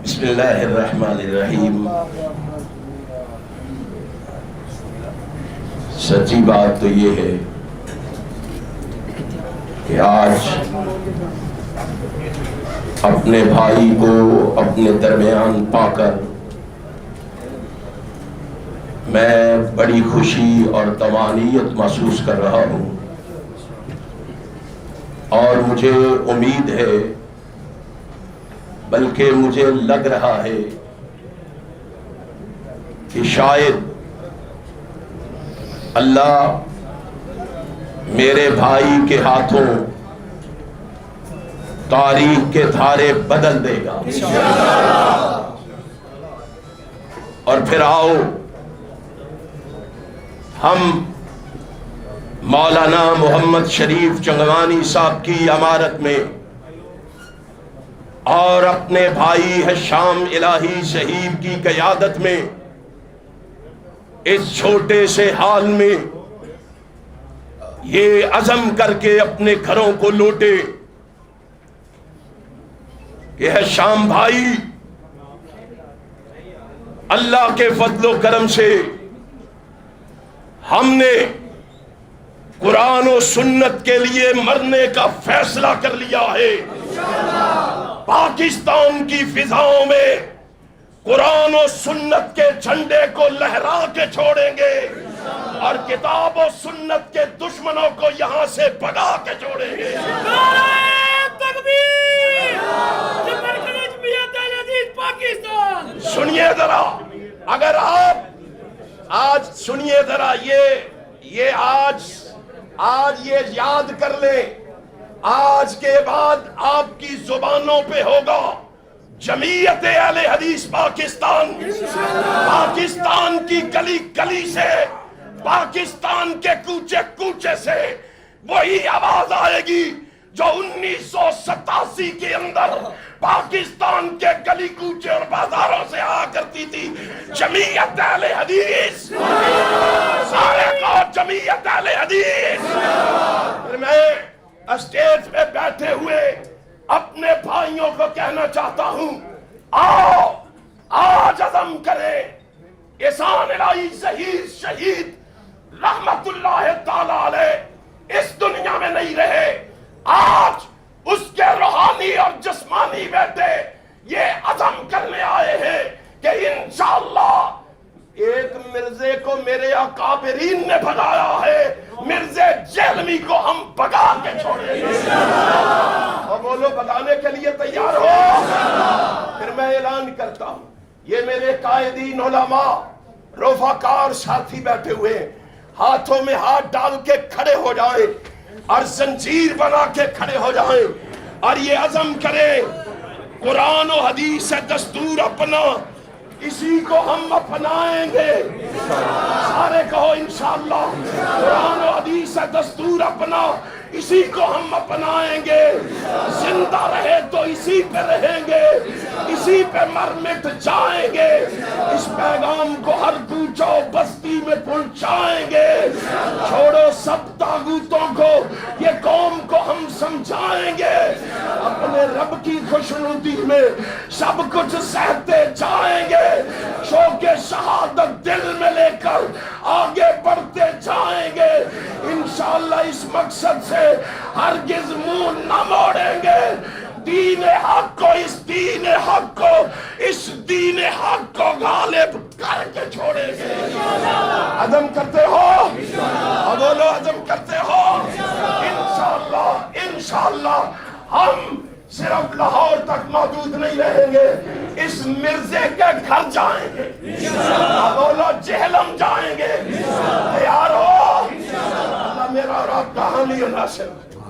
بسم اللہ الرحمن الرحیم۔ سچی بات تو یہ ہے کہ آج اپنے بھائی کو اپنے درمیان پا کر میں بڑی خوشی اور طمانینت محسوس کر رہا ہوں، اور مجھے امید ہے، بلکہ مجھے لگ رہا ہے کہ شاید اللہ میرے بھائی کے ہاتھوں تاریخ کے دھارے بدل دے گا۔ اور پھر آؤ ہم مولانا محمد شریف چنگوانی صاحب کی عمارت میں اور اپنے بھائی حشام الہی شہید کی قیادت میں اس چھوٹے سے حال میں یہ عزم کر کے اپنے گھروں کو لوٹے کہ حشام بھائی، اللہ کے فضل و کرم سے ہم نے قرآن و سنت کے لیے مرنے کا فیصلہ کر لیا ہے۔ پاکستان کی فضاؤں میں قرآن و سنت کے جھنڈے کو لہرا کے چھوڑیں گے اور کتاب و سنت کے دشمنوں کو یہاں سے بھگا کے چھوڑیں گے۔ سنیے ذرا، اگر آپ آج سنیے ذرا، یہ آج یہ یاد کر لیں، آج کے بعد آپ کی زبانوں پہ ہوگا جمعیت اہل حدیث پاکستان۔ پاکستان کی گلی گلی سے، پاکستان کے کوچے کوچے سے وہی آواز آئے گی جو 1987 کے اندر پاکستان کے گلی کوچے اور بازاروں سے آ کرتی تھی۔ جمعیت اہل حدیث، سارے کو جمعیت اہل حدیث۔ پھر میں اسٹیج پہ بیٹھے ہوئے اپنے بھائیوں کو کہنا چاہتا ہوں، آؤ آج عزم کریں، احسان الہی شہید رحمت اللہ تعالی علیہ اس دنیا میں نہیں رہے، آج اس کے روحانی اور جسمانی بیٹے یہ عزم کرنے آئے ہیں کہ انشاءاللہ ایک مرزے کو میرے اکابرین نے بھگایا ہے، مرزے جہلمی کو ہم بھگا کے چھوڑیں گے۔ اور بولو بھگانے کے لیے تیار ہو؟ پھر میں اعلان کرتا ہوں، یہ میرے قائدین علماء رفقار ساتھی بیٹھے ہوئے، ہاتھوں میں ہاتھ ڈال کے کھڑے ہو جائیں اور زنجیر بنا کے کھڑے ہو جائیں اور یہ عزم کریں، قرآن و حدیث سے دستور اپنا، اسی کو ہم اپنائیں گے۔ سارے کہو انشاءاللہ، قرآن و حدیث سے دستور اپنا، اسی کو ہم اپنائیں گے، زندہ رہے تو اسی پہ رہیں گے، اسی پہ مر مٹ جائیں گے، اس پیغام کو ہر کوچہ و بستی میں پہنچائیں گے۔ چھوڑو سب طاغوتوں کو، یہ قوم کو ہم سمجھائیں گے، اپنے رب کی خوشنودی میں سب کچھ سہتے جائیں گے، شوق شہادت دل میں لے کر آگے بڑھتے جائیں گے، انشاءاللہ اس مقصد سے ہرگز منہ نہ موڑیں گے۔ دین حق کو، اس دین حق کو، اس دین حق کو غالب کر کے چھوڑیں گے۔ عزم کرتے ہو؟ اور بولو عزم کرتے ہو؟ انشاءاللہ انشاءاللہ ہم صرف لاہور تک محدود نہیں رہیں گے، اس مرزے کے گھر جائیں گے، بولو جہلم جائیں گے۔ تیار ہو؟ اللہ میرا اور آپ کا حامی و ناصر۔